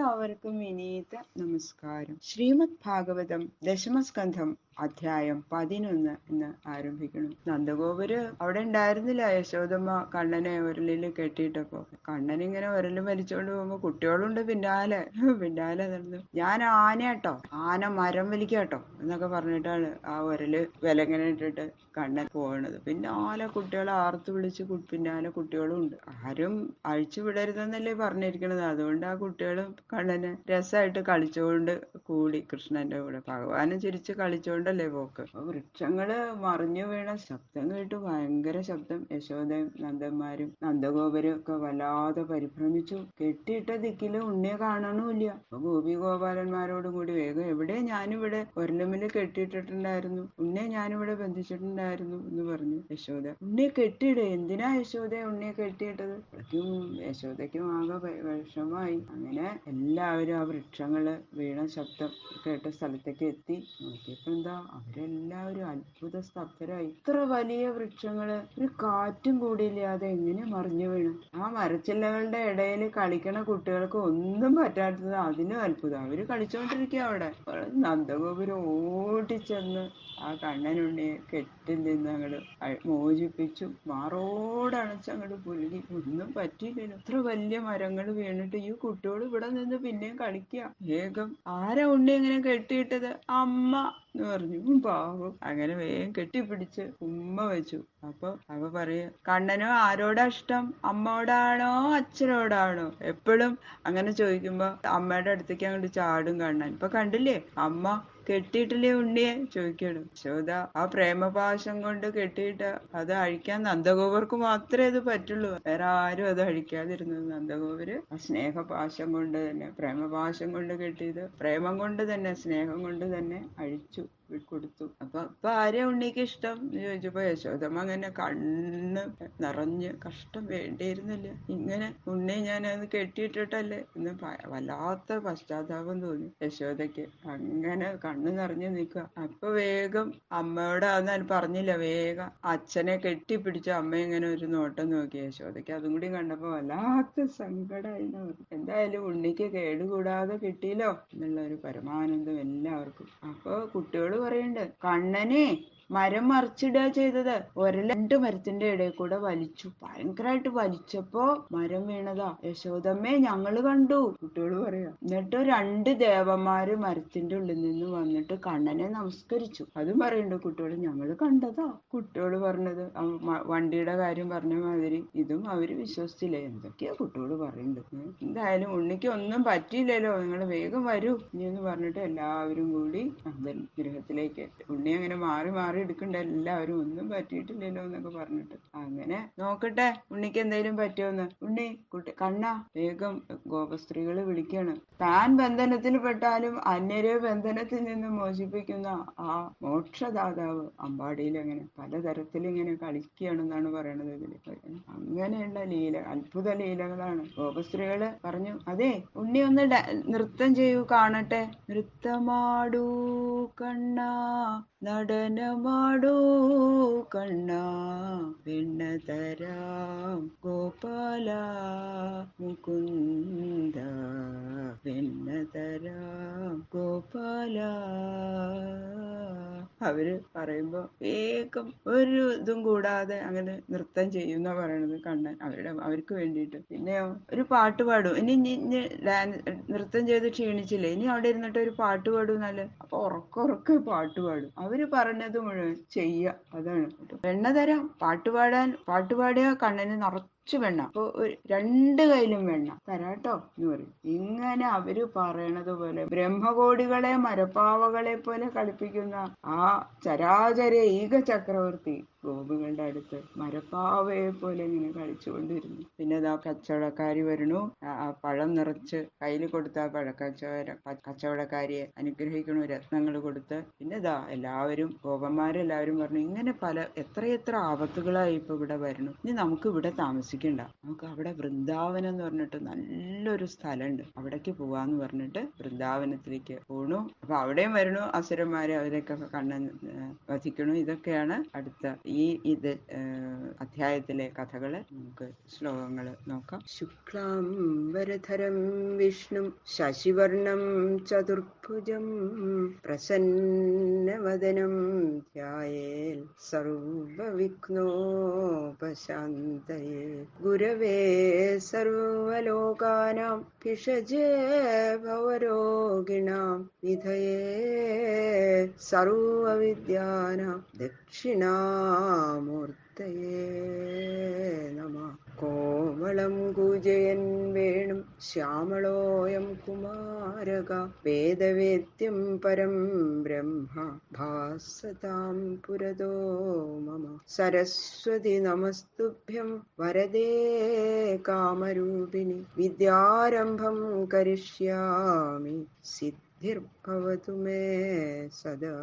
എല്ലാവർക്കും വിനീത നമസ്കാരം. ശ്രീമദ് ഭാഗവതം ദശമസ്കന്ധം അധ്യായം 11 എന്ന് ആരംഭിക്കണം. നന്ദഗോപര് അവിടെ ഉണ്ടായിരുന്നില്ല. യശോദമ്മ കണ്ണനെ ഉരലില് കെട്ടിയിട്ടപ്പോ കണ്ണനിങ്ങനെ ഉരല് വലിച്ചോണ്ട് പോകുമ്പോ കുട്ടികളുണ്ട് പിന്നാലെ നടന്നു. ഞാൻ ആനയാട്ടോ, ആന മരം വലിക്കാട്ടോ എന്നൊക്കെ പറഞ്ഞിട്ടാണ് ആ ഉരല് വിലങ്ങനെ ഇട്ടിട്ട് കണ്ണൻ പോകണത്. പിന്നാലെ കുട്ടികളെ ആർത്തു വിളിച്ച് പിന്നാലെ കുട്ടികളും ഉണ്ട്. ആരും അഴിച്ചു വിടരുതെന്നല്ലേ പറഞ്ഞിരിക്കണത്. അതുകൊണ്ട് ആ കുട്ടികളും കണ്ണന് രസമായിട്ട് കളിച്ചോണ്ട് കൂടി കൃഷ്ണന്റെ കൂടെ. ഭഗവാനും ചിരിച്ച് കളിച്ചോണ്ടല്ലേ പോക്ക്. വൃക്ഷങ്ങള് മറിഞ്ഞു വീണ ശബ്ദം കേട്ടു. ഭയങ്കര ശബ്ദം. യശോദയും നന്ദന്മാരും നന്ദഗോപരും ഒക്കെ വല്ലാതെ പരിഭ്രമിച്ചു. കെട്ടിയിട്ട ദിക്കില് ഉണ്ണിയെ കാണണമില്ല. അപ്പൊ ഗോപി ഗോപാലന്മാരോടും കൂടി വേഗം, എവിടെ? ഞാനിവിടെ ഒരലുമില് കെട്ടിയിട്ടിട്ടുണ്ടായിരുന്നു, ഉണ്ണിയെ ഞാനിവിടെ ബന്ധിച്ചിട്ടുണ്ടായിരുന്നു എന്ന് പറഞ്ഞു യശോദ. ഉണ്ണിയെ കെട്ടിയിടേ? എന്തിനാ യശോദ ഉണ്ണിയെ കെട്ടിയിട്ടത്? യശോദയ്ക്കും ആകെ വിഷമായി. അങ്ങനെ എല്ലാവരും ആ വൃക്ഷങ്ങള് വീണ ശബ്ദം കേട്ട സ്ഥലത്തേക്ക് എത്തി. നോക്കിയപ്പോ എന്താ, അവരെല്ലാവരും അത്ഭുത സ്തബ്ധരായി. ഇത്ര വലിയ വൃക്ഷങ്ങള് ഒരു കാറ്റും കൂടിയില്ലാതെ എങ്ങനെ മറിഞ്ഞു വീണു? ആ മരച്ചില്ലകളുടെ ഇടയിൽ കളിക്കണ കുട്ടികൾക്ക് ഒന്നും പറ്റാത്തത് അതിനും അത്ഭുതം. അവര് കളിച്ചോണ്ടിരിക്കുക അവിടെ. നന്ദഗോപുരം ഓടിച്ചെന്ന് ആ കണ്ണനുണ്ണിയെ കെട്ടിൽ നിന്ന് അങ്ങോട്ട് മോചിപ്പിച്ചു. മാറോടണച്ചങ്ങോട്ട് പുലുകി. ഒന്നും പറ്റിയില്ലല്ലോ. ഇത്ര വലിയ മരങ്ങൾ വീണിട്ട് ഈ കുട്ടികൾ ഇവിടെ നിന്ന് പിന്നെയും കളിക്കുക. വേഗം, ആരാ ഉണ്ണി എങ്ങനെ കെട്ടിയിട്ടത്? അമ്മ എന്ന് പറഞ്ഞു. പാവം. അങ്ങനെ വേഗം കെട്ടിപ്പിടിച്ച് ഉമ്മ വെച്ചു. അപ്പൊ പറയ, കണ്ണനോ ആരോടാ ഇഷ്ടം? അമ്മയോടാണോ അച്ഛനോടാണോ? എപ്പോഴും അങ്ങനെ ചോദിക്കുമ്പോ അമ്മയുടെ അടുത്തേക്ക് അങ്ങോട്ട് ചാടും കണ്ണൻ. ഇപ്പൊ കണ്ടില്ലേ, അമ്മ കെട്ടിയിട്ടില്ലേ ഉണ്ണിയെ ചോദിക്കണം. യശോദ ആ പ്രേമപാശം കൊണ്ട് കെട്ടിയിട്ട് അത് അഴിക്കാൻ നന്ദഗോപർക്ക് മാത്രമേ അത് പറ്റുള്ളൂ. വേറെ ആരും അത് അഴിക്കാതിരുന്നത്. നന്ദഗോപര് ആ സ്നേഹപാശം കൊണ്ട് തന്നെ, പ്രേമപാശം കൊണ്ട് കെട്ടിയത് പ്രേമം കൊണ്ട് തന്നെ, സ്നേഹം കൊണ്ട് തന്നെ അഴിച്ചു കൊടുത്തു. അപ്പൊ ആരെയാ ഉണ്ണിക്ക് ഇഷ്ടം എന്ന് ചോദിച്ചപ്പോ യശോദമ്മ അങ്ങനെ കണ്ണ് നിറഞ്ഞ്, കഷ്ടം വേണ്ടിയിരുന്നില്ല, ഇങ്ങനെ ഉണ്ണി ഞാൻ അത് കെട്ടിയിട്ടിട്ടല്ലേ എന്ന് വല്ലാത്ത പശ്ചാത്താപം തോന്നി യശോദയ്ക്ക്. അങ്ങനെ കണ്ണ് നിറഞ്ഞു നിൽക്കുക. അപ്പൊ വേഗം അമ്മയോടാന്ന് പറഞ്ഞില്ല, വേഗം അച്ഛനെ കെട്ടിപ്പിടിച്ചു. അമ്മ ഇങ്ങനെ ഒരു നോട്ടം നോക്കി. യശോദയ്ക്ക് അതും കൂടി കണ്ടപ്പോ വല്ലാത്ത സങ്കടമായി. എന്തായാലും ഉണ്ണിക്ക് കേടുകൂടാതെ കിട്ടിയല്ലോ എന്നുള്ള ഒരു പരമാനന്ദം എല്ലാവർക്കും. അപ്പൊ കുട്ടികള് പറയുന്നുണ്ട്, കണ്ണനെ മരം മറിച്ചിടുക ചെയ്തത്. രണ്ട് മരത്തിന്റെ ഇടയിൽ കൂടെ വലിച്ചു. ഭയങ്കരമായിട്ട് വലിച്ചപ്പോ മരം വീണതാ. യശോദമ്മേ ഞങ്ങള് കണ്ടു, കുട്ടികള് പറയാ. എന്നിട്ട് 2 ദേവന്മാര് മരത്തിന്റെ ഉള്ളിൽ നിന്ന് വന്നിട്ട് കണ്ണനെ നമസ്കരിച്ചു. അതും പറയുന്നുണ്ട് കുട്ടികള്, ഞങ്ങള് കണ്ടതാ. കുട്ടികള് പറഞ്ഞത് വണ്ടിയുടെ കാര്യം പറഞ്ഞ മാതിരി ഇതും അവര് വിശ്വസിച്ചില്ലേ. എന്തൊക്കെയാ കുട്ടികള് പറയുന്നുണ്ട്. എന്തായാലും ഉണ്ണിക്ക് ഒന്നും പറ്റിയില്ലല്ലോ, നിങ്ങൾ വേഗം വരൂ ഇനിയെന്ന് പറഞ്ഞിട്ട് എല്ലാവരും കൂടി ഗൃഹത്തിലേക്ക്. ഉണ്ണി അങ്ങനെ മാറി മാറി എടുക്കണ്ട എല്ലാവരും, ഒന്നും പറ്റിയിട്ടില്ലല്ലോ എന്നൊക്കെ പറഞ്ഞിട്ട്. അങ്ങനെ നോക്കട്ടെ ഉണ്ണിക്ക് എന്തെങ്കിലും പറ്റുമെന്ന്. ഉണ്ണി കണ്ണ വേഗം ഗോപസ്ത്രീകള് വിളിക്കാണ്. താൻ ബന്ധനത്തിൽ പെട്ടാലും അന്യരെ ബന്ധനത്തിൽ നിന്ന് മോചിപ്പിക്കുന്ന ആ മോക്ഷദാതാവ് അമ്പാടിയിൽ അങ്ങനെ പലതരത്തിൽ ഇങ്ങനെ കളിക്കുകയാണെന്നാണ് പറയണത് ഇതില്. അങ്ങനെയുള്ള അത്ഭുത ലീലകളാണ്. ഗോപസ്ത്രീകള് പറഞ്ഞു, അതെ ഉണ്ണി ഒന്ന് നൃത്തം ചെയ്യൂ കാണട്ടെ. നൃത്തമാടൂ കണ്ണ, നടനമാടൂ കണ്ണ, പെണ്ണ തരാം ഗോപാല മുകുന്ദ, പെണ്ണ തരാം ഗോപാല. അവര് പറയുമ്പോ വേഗം ഒരു ഇതും കൂടാതെ അങ്ങനെ നൃത്തം ചെയ്യുന്ന പറയണത് കണ്ണൻ അവർക്ക് വേണ്ടിയിട്ട്. പിന്നെയോ ഒരു പാട്ട് പാടും. ഇനി നൃത്തം ചെയ്ത് ക്ഷീണിച്ചില്ലേ, ഇനി അവിടെ ഇരുന്നിട്ട് ഒരു പാട്ട് പാടും നല്ല. അപ്പൊ ഉറക്കെ പാട്ട് പാടും. അവര് പറഞ്ഞത് മുഴുവൻ ചെയ്യ. അതാണ് വെണ്ണ തരാം. പാട്ടുപാടിയ കണ്ണന് നിറച്ചു വെണ്ണ. അപ്പൊ 2 കയ്യിലും വെണ്ണ തരാട്ടോ എന്ന് പറയും. ഇങ്ങനെ അവര് പറയണത് പോലെ ബ്രഹ്മകോടികളെ മരപ്പാവകളെ പോലെ കളിപ്പിക്കുന്ന ആ ചരാചര ഏക ചക്രവർത്തി ഗോപികളുടെ അടുത്ത് മരപ്പാവയെ പോലെ ഇങ്ങനെ കളിച്ചുകൊണ്ടിരുന്നു. പിന്നെ ഇതാ കച്ചവടക്കാരി വരണു. പഴം നിറച്ച് കയ്യിൽ കൊടുത്ത കച്ചവടക്കാരിയെ അനുഗ്രഹിക്കണു, രത്നങ്ങൾ കൊടുത്ത്. പിന്നെ ഇതാ എല്ലാവരും ഗോപന്മാരെല്ലാവരും പറഞ്ഞു, ഇങ്ങനെ എത്രയെത്ര ആപത്തുകളായി ഇപ്പൊ ഇവിടെ വരണു. ഇനി നമുക്ക് ഇവിടെ താമസിക്കണ്ട, നമുക്ക് അവിടെ വൃന്ദാവനം എന്ന് പറഞ്ഞിട്ട് നല്ലൊരു സ്ഥലമുണ്ട്, അവിടേക്ക് പോവാന്ന് പറഞ്ഞിട്ട് വൃന്ദാവനത്തിലേക്ക് പോണു. അപ്പൊ അവിടെയും വരണു അസുരന്മാര്, അവരൊക്കെ കണ്ണൻ വധിക്കണു. ഇതൊക്കെയാണ് അടുത്ത ഇത് അധ്യായത്തിലെ കഥകള് നമുക്ക് ശ്ലോകങ്ങൾ നോക്കാം. ശുക്ലാം വരധരം വിഷ്ണു ശശിവർണം ചതുർഭുജം പ്രസന്നവദനം ധ്യായേൽ സർവവിഘ്നോപശാന്തയേ ഗുരവേ സർവലോകാനാം ഭിഷജേ ഭവരോഗിണാം വിധയേ സർവവിദ്യാനാം ദക്ഷിണാമൂർത്തയേ നമഃ. കോമളം കൂജയൻ വേണും ശ്യാമളോയം കുമാരക വേദവേദ്യം പരം ബ്രഹ്മ ഭാസതാം പുരതോ മമ. സരസ്വതി നമസ്തുഭ്യം വരദേ കാമരൂപിണി വിദ്യാരംഭം കരിഷ്യാമി സിദ്ധിർഭവതു മേ സദാ.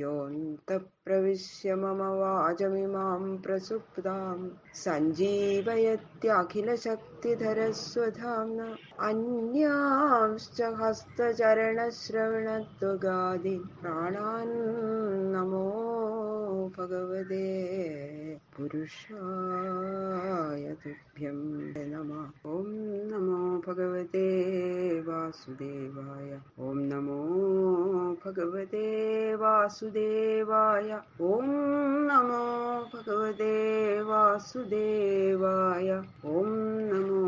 യോऽन्तः പ്രവിശ്യ മമ വാചമിമാം പ്രസുപ്താം സഞ്ജീവയത്യഖിലശക്തിധരസ്വധാംന അന്യാംശ്ച ഹസ്തചരണശ്രവണത്വഗാദി പ്രാണാൻ നമോ ഭഗവതേ പുരുഷായ തുഭ്യം നമഃ. ഓം നമോ ഭഗവതേ വാസുദേവായ. ഓം നമോ ഭഗവതേ വാസുദേവായ. ഓം നമോ ഭഗവതേ വാസുദേവായ. ഓം നമോ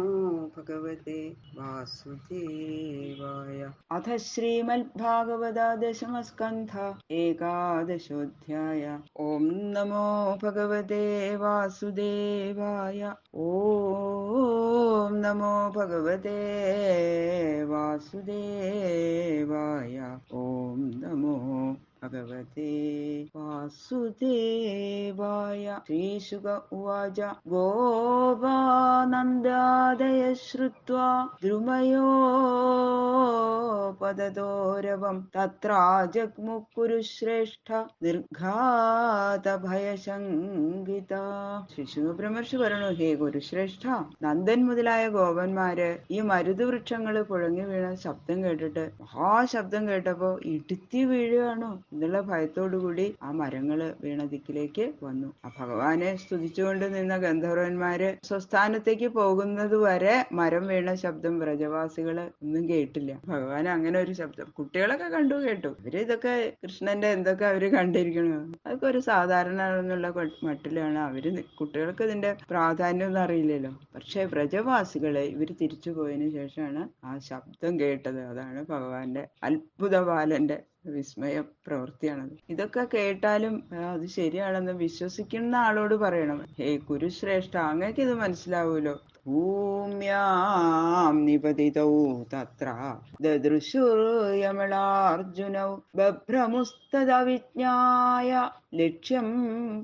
ഭഗവതേ വാസുദേവായ. അഥ ശ്രീമദ്ഭാഗവത ദശമസ്കന്ധ ഏകാദശോऽധ്യായ. ഓം നമോ ഭഗവതേ വാസുദേവായ. ഓം നമോ ഭഗവതേ വാസുദേവായ. ഓം നമോ ഭഗവതേ വാസുദേവായ. ശ്രീശുക ഉവാച ഗോപാനന്ദാദയ ശ്രുത്വാ ദ്രുമയോ പദതോരവം തത്രാജഗ്മുക്കുരുശ്രേഷ്ഠ നിർഘാത ഭയശങ്കിത. ശ്രീശുക ബ്രഹ്മർഷി പറഞ്ഞു, ഹേ ഗുരുശ്രേഷ്ഠ, നന്ദൻ മുതലായ ഗോപന്മാര് ഈ മരുതുവൃക്ഷങ്ങള് പുഴങ്ങി വീണ ശബ്ദം കേട്ടിട്ട് മഹാശബ്ദം കേട്ടപ്പോ ഇടുത്തി വീഴുകയാണോ എന്നുള്ള ഭയത്തോടുകൂടി ആ മരങ്ങള് വീണ ദിക്കിലേക്ക് വന്നു. ആ ഭഗവാനെ സ്തുതിച്ചുകൊണ്ട് നിന്ന ഗന്ധർവന്മാര് സ്വസ്ഥാനത്തേക്ക് പോകുന്നത് വരെ മരം വീണ ശബ്ദം വ്രജവാസികള് ഒന്നും കേട്ടില്ല. ഭഗവാൻ അങ്ങനെ ഒരു ശബ്ദം കുട്ടികളൊക്കെ കണ്ടു കേട്ടു. ഇതൊക്കെ കൃഷ്ണന്റെ എന്തൊക്കെ അവര് കണ്ടിരിക്കണു, അതൊക്കെ ഒരു സാധാരണ എന്നുള്ള മട്ടിലാണ് അവര്. കുട്ടികൾക്ക് ഇതിന്റെ പ്രാധാന്യം ഒന്നും അറിയില്ലല്ലോ. പക്ഷെ വ്രജവാസികള് ഇവര് തിരിച്ചു പോയതിനു ശേഷമാണ് ആ ശബ്ദം കേട്ടത്. അതാണ് ഭഗവാന്റെ അത്ഭുത ബാലന്റെ വിസ്മയ പ്രവൃത്തിയാണത്. ഇതൊക്കെ കേട്ടാലും അത് ശരിയാണെന്ന് വിശ്വസിക്കുന്ന ആളോട് പറയണം, ഹേ കുരുശ്രേഷ്ഠ, അങ്ങക്ക് ഇത് മനസ്സിലാവൂലോ. ഭൂമ്യാം നിപതിതൗ തത്ര ദദൃശുർയമളാർജുനൗ ബഭ്രമുസ്തദവിജ്ഞായ ലക്ഷ്യം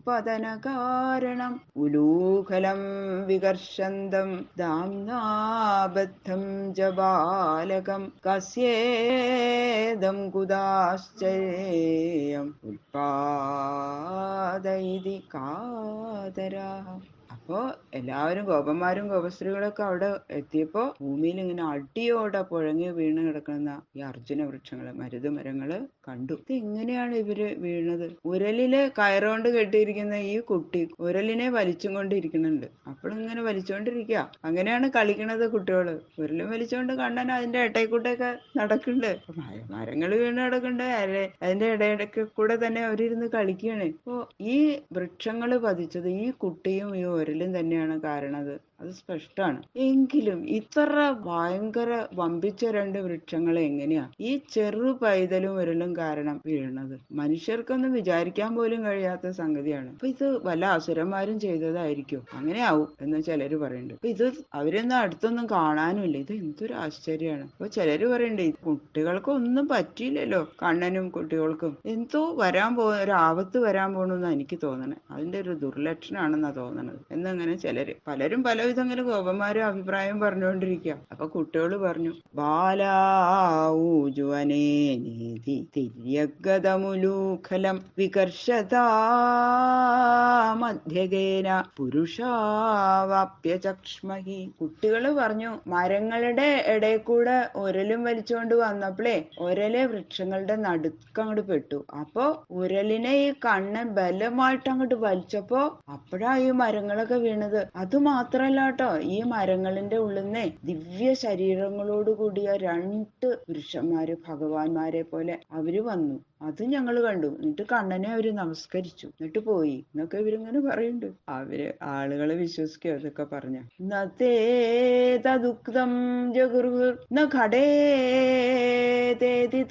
പതനകാരണം ഉലൂഖലം വികർഷന്തം ദാംനാബദ്ധം ജബാലകം കസ്യേദം കുദാശ്ചര്യം ഉത്പാദയിതി കാതരാഃ. അപ്പോ എല്ലാവരും ഗോപന്മാരും ഗോപസ്ത്രീകളൊക്കെ അവിടെ എത്തിയപ്പോ ഭൂമിയിൽ ഇങ്ങനെ അടിയോടെ പുഴങ്ങി വീണ് കിടക്കുന്ന ഈ അർജുന വൃക്ഷങ്ങള്, മരുതുമരങ്ങള് കണ്ടു. ഇത് എങ്ങനെയാണ് ഇവര് വീണത്? ഉരലില് കയറുകൊണ്ട് കെട്ടിയിരിക്കുന്ന ഈ കുട്ടി ഉരലിനെ വലിച്ചും കൊണ്ടിരിക്കുന്നുണ്ട്. അപ്പോഴിങ്ങനെ വലിച്ചോണ്ടിരിക്കുക. അങ്ങനെയാണ് കളിക്കണത് കുട്ടികള്. ഉരലും വലിച്ചോണ്ട് കണ്ണൻ അതിന്റെ ഇടയിൽക്കൂടെയൊക്കെ നടക്കുന്നുണ്ട്. മരങ്ങൾ വീണ് കിടക്കുന്നുണ്ട്. അതിന്റെ ഇടയിടയ്ക്ക് കൂടെ തന്നെ അവരിരുന്ന് കളിക്കുകയാണ്. അപ്പോ ഈ വൃക്ഷങ്ങള് പതിച്ചത് ഈ കുട്ടിയും ഈ ഉരലും തന്നെയാണ് കാരണത്. അത് സ്പഷ്ടമാണ്. എങ്കിലും ഇത്ര ഭയങ്കര വമ്പിച്ച രണ്ട് വൃക്ഷങ്ങൾ എങ്ങനെയാ ഈ ചെറു പൈതലും ഉരലും കാരണം വീഴുന്നത്? മനുഷ്യർക്കൊന്നും വിചാരിക്കാൻ പോലും കഴിയാത്ത സംഗതിയാണ്. അപ്പൊ ഇത് വല്ല അസുരന്മാരും ചെയ്തതായിരിക്കും, അങ്ങനെയാവും എന്ന് ചിലര് പറയുന്നുണ്ട്. അപ്പൊ ഇത് അവരൊന്നും അടുത്തൊന്നും കാണാനുമില്ല. ഇത് എന്തൊരു ആശ്ചര്യമാണ്. അപ്പൊ ചിലര് പറയുന്നുണ്ട്, ഈ കുട്ടികൾക്കൊന്നും പറ്റിയില്ലല്ലോ, കണ്ണനും കുട്ടികൾക്കും എന്തോ ഒരു ആപത്ത് വരാൻ പോണെന്നാ എനിക്ക് തോന്നണേ. അതിന്റെ ഒരു ദുർലക്ഷണാണെന്നാ തോന്നണത് എന്നങ്ങനെ ചിലര് പലരും പല വിധങ്ങളിൽ ഗോപന്മാരും അഭിപ്രായം പറഞ്ഞുകൊണ്ടിരിക്കുക. അപ്പൊ കുട്ടികൾ പറഞ്ഞു, ബാലാഊജുവനേനീതി തിര്യഗതമുലൂഖലം വികർഷതാ മധ്യഗേന പുരുഷാവാപ്യ ചക്ഷ്മഹി. കുട്ടികള് പറഞ്ഞു, മരങ്ങളുടെ ഇടയിൽ കൂടെ ഒരലും വലിച്ചുകൊണ്ട് വന്നപ്പോഴേ ഒരലെ വൃക്ഷങ്ങളുടെ നടുക്കങ്ങോട്ട് പെട്ടു. അപ്പൊ ഉരലിനെ ഈ കണ്ണൻ ബലമായിട്ട് അങ്ങോട്ട് വലിച്ചപ്പോ അപ്പോഴാ ഈ മരങ്ങളൊക്കെ വീണത്. അത് മാത്രല്ല കേട്ടോ, ഈ മരങ്ങളിന്റെ ഉള്ളിൽ ദിവ്യ ശരീരങ്ങളോട് കൂടിയ 2 പുരുഷന്മാര് ഭഗവാന്മാരെ പോലെ അവര് വന്നു. അത് ഞങ്ങള് കണ്ടു. എന്നിട്ട് കണ്ണനെ അവര് നമസ്കരിച്ചു, എന്നിട്ട് പോയി എന്നൊക്കെ ഇവരിങ്ങനെ പറയുന്നുണ്ട്. അവര് ആളുകളെ വിശ്വസിക്കുക ഇതൊക്കെ പറഞ്ഞ. നത്തേ തദുക്തം ജഗുർഹുർ ന ഘടേതേതി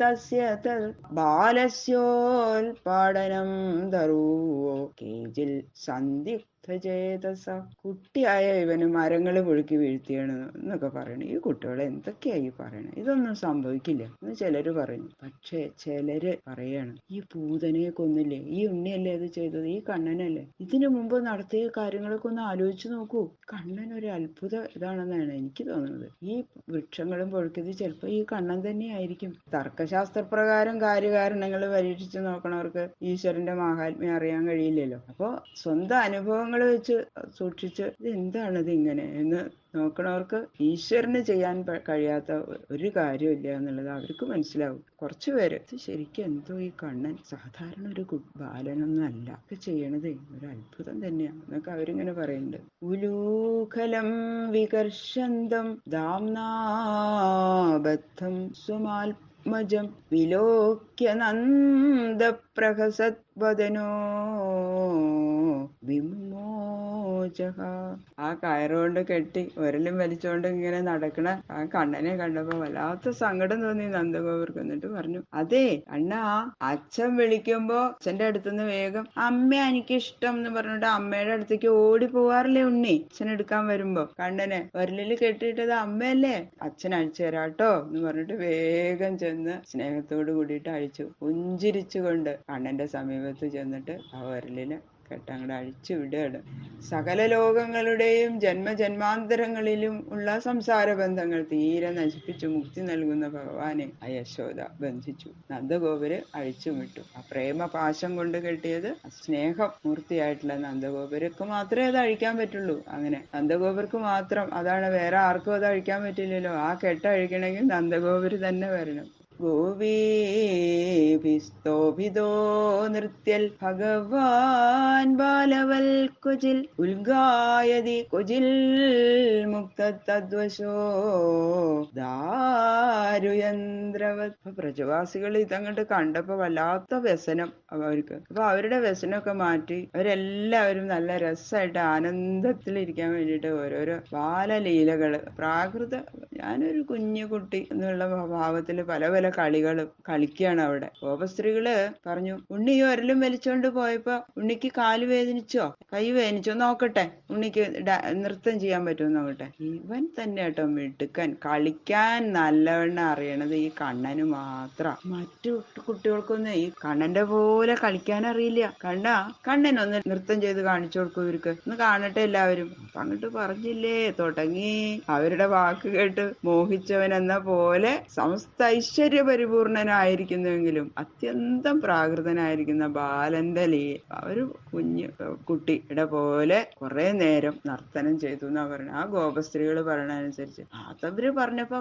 തസ്യ തത് ബാലസ്യോൽപാടനം ദരൂവോ കേജിൽ സന്ധിഗ്ധ ചേതസ. കുട്ടിയായ ഇവന് മരങ്ങള് പൊഴുക്കി വീഴ്ത്തിയാണ് എന്നൊക്കെ പറയണു. ഈ കുട്ടികളെ എന്തൊക്കെയായി പറയണേ? ഇതൊന്നും സംഭവിക്കില്ല എന്ന് ചിലര് പറയുന്നു. പക്ഷെ ചിലര് പറയാണ്, ഈ പൂതനയെ കൊന്നില്ലേ, ഈ ഉണ്ണിയല്ലേ ഇത് ചെയ്തത്, ഈ കണ്ണനല്ലേ. ഇതിനു മുമ്പ് നടത്തിയ കാര്യങ്ങളൊക്കെ ഒന്ന് ആലോചിച്ച് നോക്കൂ. കണ്ണൻ ഒരു അത്ഭുത ഇതാണെന്നാണ് എനിക്ക് തോന്നുന്നത്. ഈ വൃക്ഷങ്ങളും പൊഴുക്കിയത് ചിലപ്പോ ഈ കണ്ണൻ തന്നെയായിരിക്കും. തർക്കശാസ്ത്രപ്രകാരം കാര്യകാരണങ്ങൾ പരീക്ഷിച്ച് നോക്കണവർക്ക് ഈശ്വരന്റെ മഹാത്മ്യം അറിയാൻ കഴിയില്ലല്ലോ. അപ്പൊ സ്വന്തം അനുഭവങ്ങൾ വെച്ച് സൂക്ഷിച്ച് ഇത് എന്താണിത് ഇങ്ങനെ എന്ന് നോക്കണവർക്ക് ഈശ്വരന് ചെയ്യാൻ കഴിയാത്ത ഒരു കാര്യമില്ല എന്നുള്ളത് അവർക്ക് മനസ്സിലാവും. കുറച്ചുപേര് ഇത് ശരിക്കും എന്തോ ഈ കണ്ണൻ സാധാരണ ഒരു ബാലനൊന്നും അല്ല, ഒക്കെ ചെയ്യണതേ ഒരു അത്ഭുതം തന്നെയാണ് എന്നൊക്കെ അവരിങ്ങനെ പറയുന്നുണ്ട്. ഉലൂഖലം വികർഷന്തം ദാംനാബദ്ധം സ്വമാത്മജം വിലോക്യ നന്ദ പ്രഹസത് വദനോ വിമോചക. ആ കയറുകൊണ്ട് കെട്ടി ഒരലും വലിച്ചോണ്ട് ഇങ്ങനെ നടക്കണ ആ കണ്ണനെ കണ്ടപ്പോ വല്ലാത്ത സങ്കടം തോന്നി നന്ദഗോപർക്ക്. എന്നിട്ട് പറഞ്ഞു, അതെ അണ്ണാ, അച്ഛൻ വിളിക്കുമ്പോ അച്ഛന്റെ അടുത്തുനിന്ന് വേഗം അമ്മ എനിക്കിഷ്ടം എന്ന് പറഞ്ഞിട്ട് അമ്മയുടെ അടുത്തേക്ക് ഓടി പോവാറില്ലേ ഉണ്ണി? അച്ഛൻ എടുക്കാൻ വരുമ്പോ കണ്ണനെ ഒരലിൽ കെട്ടിയിട്ടത് അമ്മയല്ലേ, അച്ഛൻ അഴിച്ചു തരാട്ടോ എന്ന് പറഞ്ഞിട്ട് വേഗം ചെന്ന് സ്നേഹത്തോട് കൂടിയിട്ട് അഴിച്ചു. പുഞ്ചിരിച്ചുകൊണ്ട് കണ്ണന്റെ സമീപത്ത് ചെന്നിട്ട് ആ ഒരലിന് കെട്ടങ്ങടെ അഴിച്ചു വിടുകയാണ്. സകല ലോകങ്ങളുടെയും ജന്മജന്മാന്തരങ്ങളിലും ഉള്ള സംസാര ബന്ധങ്ങൾ തീരെ നശിപ്പിച്ചു മുക്തി നൽകുന്ന ഭഗവാനെ ആ യശോദ ബന്ധിച്ചു. നന്ദഗോപര് അഴിച്ചു വിട്ടു. ആ പ്രേമപാശം കൊണ്ട് കെട്ടിയത് സ്നേഹം മൂർത്തിയായിട്ടുള്ള നന്ദഗോപർക്ക് മാത്രമേ അത് അഴിക്കാൻ പറ്റുള്ളൂ. അങ്ങനെ നന്ദഗോപർക്ക് മാത്രം, അതാണ്, വേറെ ആർക്കും അത് അഴിക്കാൻ പറ്റില്ലല്ലോ. ആ കെട്ട് അഴിക്കണമെങ്കിൽ നന്ദഗോപര് തന്നെ വരണം. ഗോപീഭിസ്തോഭിതോ നൃത്യൽ ഭഗവാൻ ബാലവൽ കൊജിൽ ഉൽഗായതി കൊജിൽ മുക്ത തദ്വശോ ദാരുയന്ത്രവത്. പ്രജവാസികൾ ഇതങ്ങോട്ട് കണ്ടപ്പോ വല്ലാത്ത വ്യസനം അവർക്ക്. അപ്പൊ അവരുടെ വ്യസനമൊക്കെ മാറ്റി അവരെല്ലാവരും നല്ല രസമായിട്ട് ആനന്ദത്തിലിരിക്കാൻ വേണ്ടിയിട്ട് ഓരോരോ ബാലലീലകള് പ്രാകൃത, ഞാനൊരു കുഞ്ഞു കുട്ടി എന്നുള്ള ഭാവത്തില് പല പല കളികളും കളിക്കുകയാണ് അവിടെ. ഗോപസ്ത്രീകള് പറഞ്ഞു, ഉണ്ണി ഒരലും വലിച്ചോണ്ട് പോയപ്പോ ഉണ്ണിക്ക് കാല് വേദനിച്ചോ, കൈ വേദനിച്ചോ, നോക്കട്ടെ, ഉണ്ണിക്ക് നൃത്തം ചെയ്യാൻ പറ്റുമോ നോക്കട്ടെ. ഇവൻ തന്നെ കേട്ടോ മിടുക്കൻ. കളിക്കാൻ നല്ലവണ്ണം അറിയണത് ഈ കണ്ണന് മാത്രം. മറ്റു കുട്ടികൾക്കൊന്നും ഈ കണ്ണന്റെ പോലെ കളിക്കാൻ അറിയില്ല. കണ്ണനൊന്ന് നൃത്തം ചെയ്ത് കാണിച്ചു കൊടുക്കും ഇവർക്ക്, ഒന്ന് കാണട്ടെ എല്ലാവരും. അപ്പൊ അങ്ങോട്ട് പറഞ്ഞില്ലേ തുടങ്ങി. അവരുടെ വാക്ക് കേട്ട് മോഹിച്ചവൻ എന്ന പോലെ സമസ്ത ഐശ്വര്യ പരിപൂർണനായിരിക്കുന്നുവെങ്കിലും അത്യന്തം പ്രാകൃതനായിരിക്കുന്ന ബാലന്റെ ഒരു കുഞ്ഞു കുട്ടിയുടെ പോലെ കുറെ നേരം നർത്തനം ചെയ്തു എന്നാ പറയുന്നത്. ആ ഗോപസ്ത്രീകൾ പറയണനുസരിച്ച് അതവര് പറഞ്ഞപ്പോ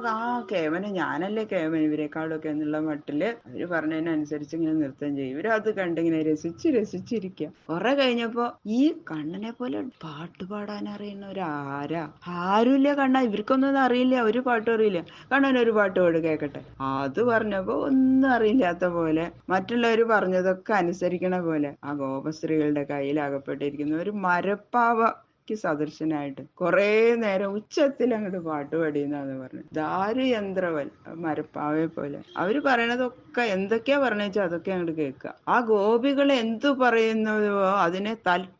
കേവന് ഞാനല്ലേ കേവൻ ഇവരെക്കാളൊക്കെ എന്നുള്ള മട്ടില് അവര് പറഞ്ഞതിനനുസരിച്ച് ഇങ്ങനെ നൃത്തം ചെയ്യും. ഇവരത് കണ്ടിങ്ങനെ രസിച്ചിരിക്കുക. കുറെ കഴിഞ്ഞപ്പോ ഈ കണ്ണനെ പോലെ പാട്ട് പാടാൻ അറിയുന്നവരാരാ? ആരുമില്ല കണ്ണ. ഇവർക്കൊന്നും അറിയില്ല, ഒരു പാട്ടും അറിയില്ല. കണ്ണനൊരു പാട്ട് പാട് കേക്കട്ടെ. അത് പറഞ്ഞപ്പോ ഒന്നും അറിയില്ലാത്ത പോലെ മറ്റുള്ളവര് പറഞ്ഞതൊക്കെ അനുസരിക്കണ പോലെ ആ ഗോപസ്ത്രീകളുടെ കയ്യിൽ അകപ്പെട്ടിരിക്കുന്ന ഒരു മരപ്പാവ സദൃശനായിട്ട് കുറെ നേരം ഉച്ചത്തിൽ അങ്ങോട്ട് പാട്ടുപാടിയെന്നാന്ന് പറഞ്ഞു. ദാരുയന്ത്രവൽ, മരപ്പാവയെ പോലെ. അവര് പറയണതൊക്കെ എന്തൊക്കെയാ പറഞ്ഞാൽ അതൊക്കെ അങ്ങോട്ട് കേൾക്കുക. ആ ഗോപികൾ എന്തു പറയുന്നതോ അതിനെ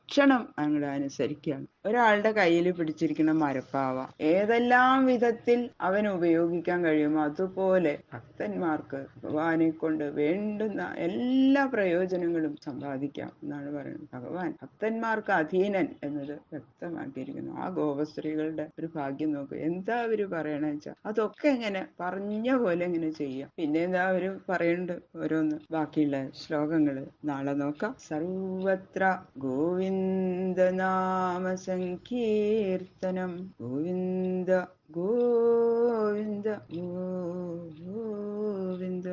തൽക്ഷണം അങ്ങോട്ട് അനുസരിക്കുകയാണ്. ഒരാളുടെ കയ്യിൽ പിടിച്ചിരിക്കുന്ന മരപ്പാവ ഏതെല്ലാം വിധത്തിൽ അവന് ഉപയോഗിക്കാൻ കഴിയുമോ അതുപോലെ ഭക്തന്മാർക്ക് ഭഗവാനെ കൊണ്ട് വേണ്ടുന്ന എല്ലാ പ്രയോജനങ്ങളും സമ്പാദിക്കാം എന്നാണ് പറയുന്നത്. ഭഗവാൻ ഭക്തന്മാർക്ക് അധീനൻ എന്നത് വ്യക്തമാക്കിയിരിക്കുന്നു. ആ ഗോപസ്ത്രീകളുടെ ഒരു ഭാഗ്യം നോക്കുക. എന്താ അവര് പറയണെന്ന് വെച്ചാൽ അതൊക്കെ ഇങ്ങനെ പറഞ്ഞ പോലെ ഇങ്ങനെ ചെയ്യാം. പിന്നെ എന്താ അവര് പറയുന്നുണ്ട് ഓരോന്ന്. ബാക്കിയുള്ള ശ്ലോകങ്ങള് നാളെ നോക്കാം. സർവത്ര ഗോവിന്ദനാമ സങ്കീർത്തനം. ഗോവിന്ദ ഗോവിന്ദ ഗോവിന്ദ.